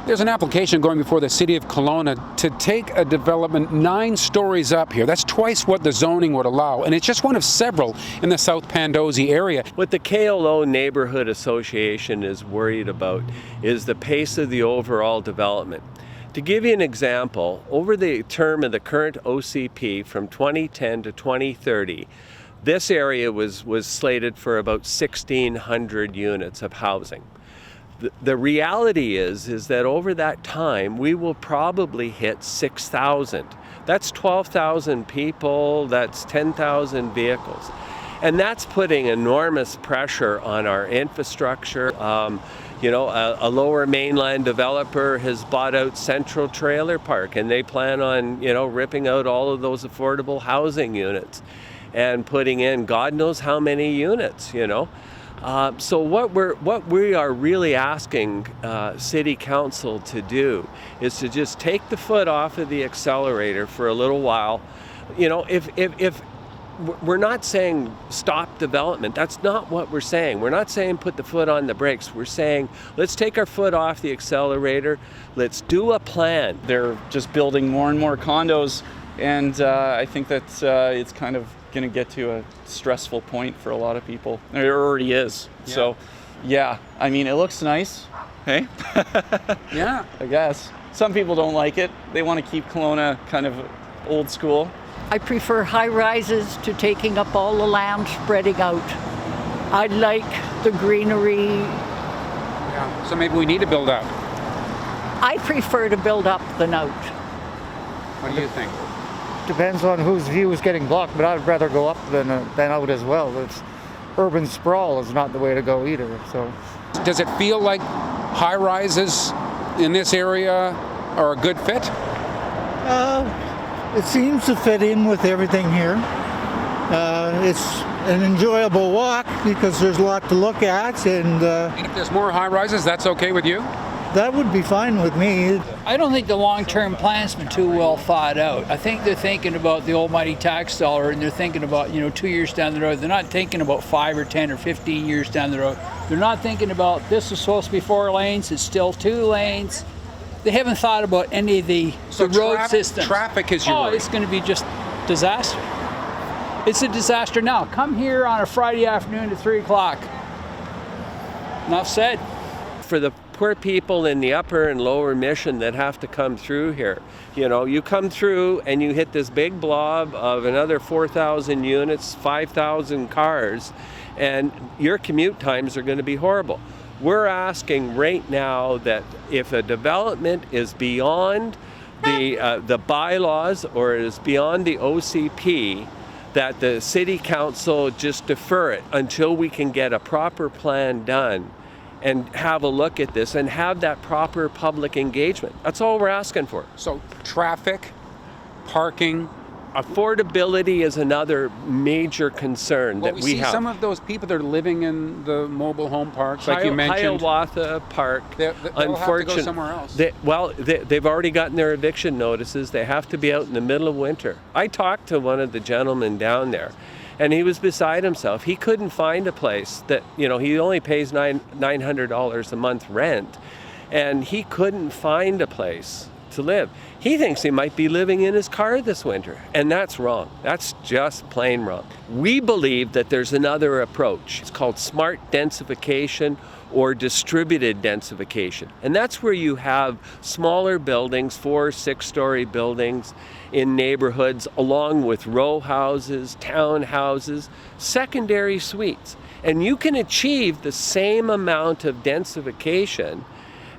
There's an application going before the City of Kelowna to take a development 9 stories up here. That's twice what the zoning would allow, and it's just one of several in the South Pandosy area. What the KLO Neighbourhood Association is worried about is the pace of the overall development. To give you an example, over the term of the current OCP from 2010 to 2030, this area was slated for about 1,600 units of housing. The reality is that over that time, we will probably hit 6,000. That's 12,000 people, that's 10,000 vehicles. And that's putting enormous pressure on our infrastructure. A lower mainland developer has bought out Central Trailer Park, and they plan on, ripping out all of those affordable housing units and putting in God knows how many units, So what we are really asking City Council to do is to just take the foot off of the accelerator for a little while. If we're not saying stop development, that's not what we're saying. We're not saying put the foot on the brakes. We're saying let's take our foot off the accelerator. Let's do a plan. They're just building more and more condos, and I think that it's kind of going to get to a stressful point for a lot of people. It already is. Yeah. So, yeah, I mean, it looks nice. Hey? Yeah. I guess. Some people don't like it. They want to keep Kelowna kind of old school. I prefer high rises to taking up all the land, spreading out. I like the greenery. Yeah. So maybe we need to build up. I prefer to build up than out. What do you think? Depends on whose view is getting blocked, but I'd rather go up than out as well. It's urban sprawl is not the way to go either. So, does it feel like high rises in this area are a good fit? It seems to fit in with everything here. It's an enjoyable walk because there's a lot to look at, and And if there's more high rises, that's okay with you? that would be fine with me. I don't think the long-term plan's been too well thought out. I think they're thinking about the almighty tax dollar, and they're thinking about 2 years down the road. They're not thinking about 5 or 10 or 15 years down the road. They're not thinking about this is supposed to be 4 lanes, it's still 2 lanes. They haven't thought about any of the road systems. Traffic is your worry. It's going to be just disaster. It's a disaster now. Come here on a Friday afternoon at 3 o'clock. Enough said. For the poor people in the upper and lower Mission that have to come through here, you come through and you hit this big blob of another 4,000 units, 5,000 cars, and your commute times are going to be horrible. We're asking right now that if a development is beyond the bylaws or is beyond the OCP, that the City Council just defer it until we can get a proper plan done and have a look at this and have that proper public engagement. That's all we're asking for. So traffic, parking. Affordability is another major concern that we see have. Some of those people that are living in the mobile home parks, like you mentioned. Hiawatha Park, they'll have to go somewhere else. They've already gotten their eviction notices. They have to be out in the middle of winter. I talked to one of the gentlemen down there, and he was beside himself. He couldn't find a place that, he only pays $900 a month rent, and he couldn't find a place to live. He thinks he might be living in his car this winter, and that's wrong. That's just plain wrong. We believe that there's another approach. It's called smart densification or distributed densification. And that's where you have smaller buildings, 4 or 6-story buildings in neighborhoods, along with row houses, townhouses, secondary suites. And you can achieve the same amount of densification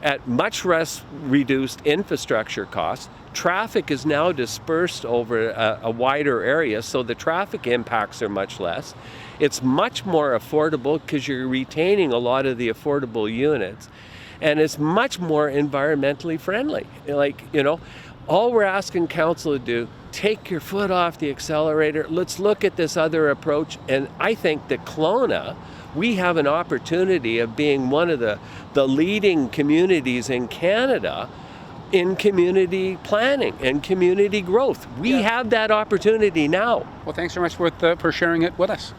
at much less reduced infrastructure costs. Traffic is now dispersed over a wider area, so the traffic impacts are much less. It's much more affordable because you're retaining a lot of the affordable units, and it's much more environmentally friendly. All we're asking council to do, take your foot off the accelerator. Let's look at this other approach, and I think that Kelowna, we have an opportunity of being one of the leading communities in Canada in community planning and community growth. We have that opportunity now. Well, thanks very much for sharing it with us.